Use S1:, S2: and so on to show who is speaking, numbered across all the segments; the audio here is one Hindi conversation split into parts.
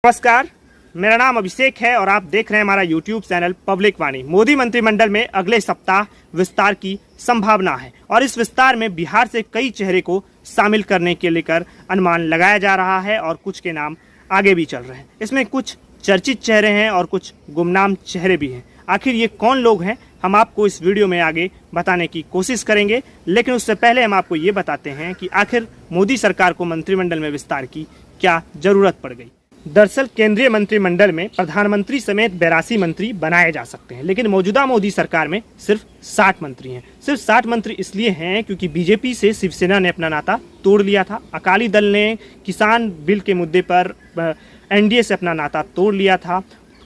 S1: नमस्कार, मेरा नाम अभिषेक है और आप देख रहे हैं हमारा YouTube चैनल पब्लिक वाणी। मोदी मंत्रिमंडल में अगले सप्ताह विस्तार की संभावना है और इस विस्तार में बिहार से कई चेहरे को शामिल करने के लेकर अनुमान लगाया जा रहा है और कुछ के नाम आगे भी चल रहे हैं। इसमें कुछ चर्चित चेहरे हैं और कुछ गुमनाम चेहरे भी हैं। आखिर ये कौन लोग हैं, हम आपको इस वीडियो में आगे बताने की कोशिश करेंगे, लेकिन उससे पहले हम आपको ये बताते हैं कि आखिर मोदी सरकार को मंत्रिमंडल में विस्तार की क्या जरूरत पड़ गई। दरअसल केंद्रीय मंत्रिमंडल में प्रधानमंत्री समेत 82 मंत्री बनाए जा सकते हैं, लेकिन मौजूदा मोदी सरकार में सिर्फ 60 मंत्री हैं। सिर्फ 60 मंत्री इसलिए हैं क्योंकि बीजेपी से शिवसेना ने अपना नाता तोड़ लिया था। अकाली दल ने किसान बिल के मुद्दे पर एनडीए से अपना नाता तोड़ लिया था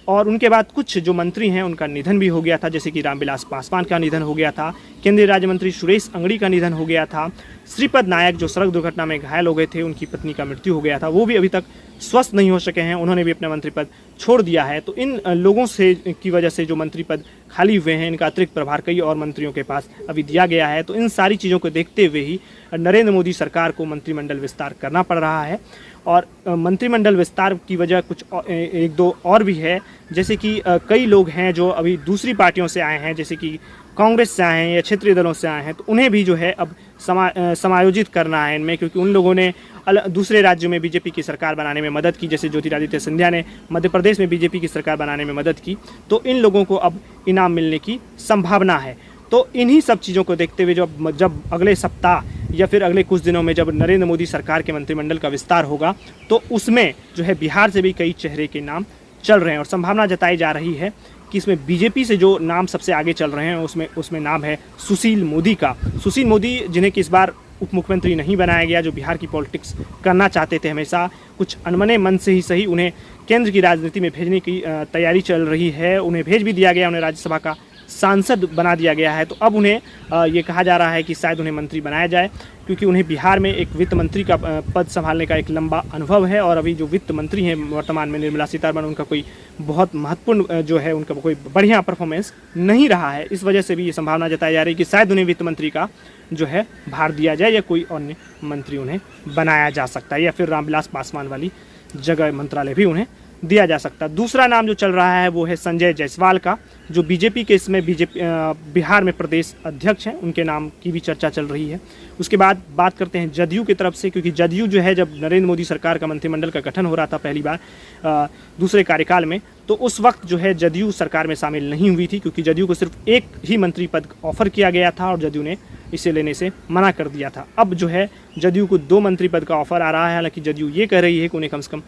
S1: और उनके बाद कुछ जो मंत्री हैं उनका निधन भी हो गया था, जैसे कि रामविलास पासवान का निधन हो गया था, केंद्रीय राज्य मंत्री सुरेश अंगड़ी का निधन हो गया था, श्रीपद नायक जो सड़क दुर्घटना में घायल हो गए थे, उनकी पत्नी का मृत्यु हो गया था, वो भी अभी तक स्वस्थ नहीं हो सके हैं, उन्होंने भी अपना मंत्री पद छोड़ दिया है। तो इन लोगों से की वजह से जो मंत्री पद खाली हुए हैं, इनका अतिरिक्त प्रभार कई और मंत्रियों के पास अभी दिया गया है। तो इन सारी चीज़ों को देखते हुए ही नरेंद्र मोदी सरकार को मंत्रिमंडल विस्तार करना पड़ रहा है और मंत्रिमंडल विस्तार की वजह कुछ एक दो और भी है, जैसे कि कई लोग हैं जो अभी दूसरी पार्टियों से आए हैं, जैसे कि कांग्रेस से आए हैं या क्षेत्रीय दलों से आए हैं, तो उन्हें भी जो है अब समायोजित करना है इनमें, क्योंकि उन लोगों ने दूसरे राज्यों में बीजेपी की सरकार बनाने में मदद की, जैसे ज्योतिरादित्य सिंधिया ने मध्य प्रदेश में बीजेपी की सरकार बनाने में मदद की, तो इन लोगों को अब इनाम मिलने की संभावना है। तो इन्हीं सब चीज़ों को देखते हुए जब अगले सप्ताह या फिर अगले कुछ दिनों में जब नरेंद्र मोदी सरकार के मंत्रिमंडल का विस्तार होगा, तो उसमें जो है बिहार से भी कई चेहरे के नाम चल रहे हैं और संभावना जताई जा रही है कि इसमें बीजेपी से जो नाम सबसे आगे चल रहे हैं उसमें नाम है सुशील मोदी का। सुशील मोदी, जिन्हें कि इस बार उप मुख्यमंत्री नहीं बनाया गया, जो बिहार की पॉलिटिक्स करना चाहते थे हमेशा, कुछ अनमने मन से ही सही उन्हें केंद्र की राजनीति में भेजने की तैयारी चल रही है। उन्हें भेज भी दिया गया, उन्हें राज्यसभा का सांसद बना दिया गया है। तो अब उन्हें ये कहा जा रहा है कि शायद उन्हें मंत्री बनाया जाए, क्योंकि उन्हें बिहार में एक वित्त मंत्री का पद संभालने का एक लंबा अनुभव है और अभी जो वित्त मंत्री हैं वर्तमान में निर्मला सीतारमण, उनका कोई बहुत महत्वपूर्ण जो है उनका कोई बढ़िया परफॉर्मेंस नहीं रहा है। इस वजह से भी ये संभावना जताई जा रही है कि शायद उन्हें वित्त मंत्री का जो है भार दिया जाए या कोई अन्य मंत्री उन्हें बनाया जा सकता है, या फिर रामविलास पासवान वाली जगह मंत्रालय भी उन्हें दिया जा सकता है। दूसरा नाम जो चल रहा है वो है संजय जायसवाल का, जो बीजेपी के इसमें बिहार में प्रदेश अध्यक्ष हैं, उनके नाम की भी चर्चा चल रही है। उसके बाद बात करते हैं जदयू की तरफ से, क्योंकि जदयू जो है जब नरेंद्र मोदी सरकार का मंत्रिमंडल का गठन हो रहा था पहली बार दूसरे कार्यकाल में, तो उस वक्त जो है जदयू सरकार में शामिल नहीं हुई थी, क्योंकि जदयू को सिर्फ एक ही मंत्री पद ऑफर किया गया था और जदयू ने इसे लेने से मना कर दिया था। अब जो है जदयू को 2 मंत्री पद का ऑफर आ रहा है। हालांकि जदयू ये कह रही है कि उन्हें कम से कम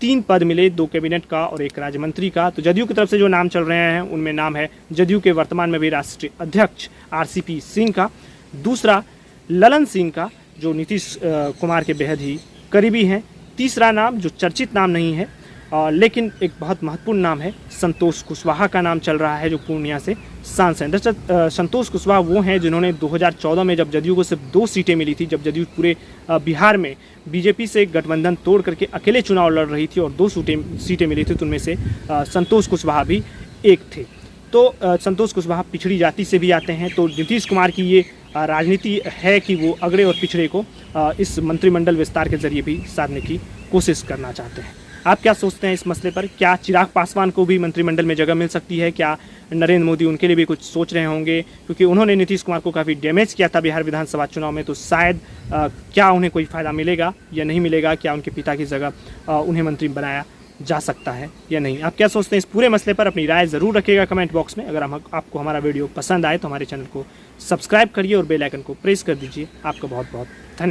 S1: 3 पद मिले, 2 कैबिनेट का और 1 राज्य मंत्री का। तो जदयू की तरफ से जो नाम चल रहे हैं उनमें नाम है जदयू के वर्तमान में भी राष्ट्रीय अध्यक्ष आरसीपी सिंह का, दूसरा ललन सिंह का, जो नीतीश कुमार के बेहद ही करीबी हैं, तीसरा नाम जो चर्चित नाम नहीं है लेकिन एक बहुत महत्वपूर्ण नाम है, संतोष कुशवाहा का नाम चल रहा है, जो पूर्णिया से सांसद। संतोष कुशवाहा वो हैं जिन्होंने 2014 में जब जदयू को सिर्फ 2 सीटें मिली थी, जब जदयू पूरे बिहार में बीजेपी से गठबंधन तोड़ करके अकेले चुनाव लड़ रही थी और 2 सीटें मिली थी, तो उनमें से संतोष कुशवाहा भी एक थे। तो संतोष कुशवाहा पिछड़ी जाति से भी आते हैं। तो नीतीश कुमार की ये राजनीति है कि वो अगड़े और पिछड़े को इस मंत्रिमंडल विस्तार के जरिए भी साधने की कोशिश करना चाहते हैं। आप क्या सोचते हैं इस मसले पर? क्या चिराग पासवान को भी मंत्रिमंडल में जगह मिल सकती है? क्या नरेंद्र मोदी उनके लिए भी कुछ सोच रहे होंगे, क्योंकि उन्होंने नीतीश कुमार को काफ़ी डैमेज किया था बिहार विधानसभा चुनाव में, तो शायद क्या उन्हें कोई फ़ायदा मिलेगा या नहीं मिलेगा? क्या उनके पिता की जगह उन्हें मंत्री बनाया जा सकता है या नहीं? आप क्या सोचते हैं इस पूरे मसले पर? अपनी राय ज़रूर रखिएगा कमेंट बॉक्स में। अगर आपको हमारा वीडियो पसंद आए तो हमारे चैनल को सब्सक्राइब करिए और बेल आइकन को प्रेस कर दीजिए। आपका बहुत बहुत धन्यवाद।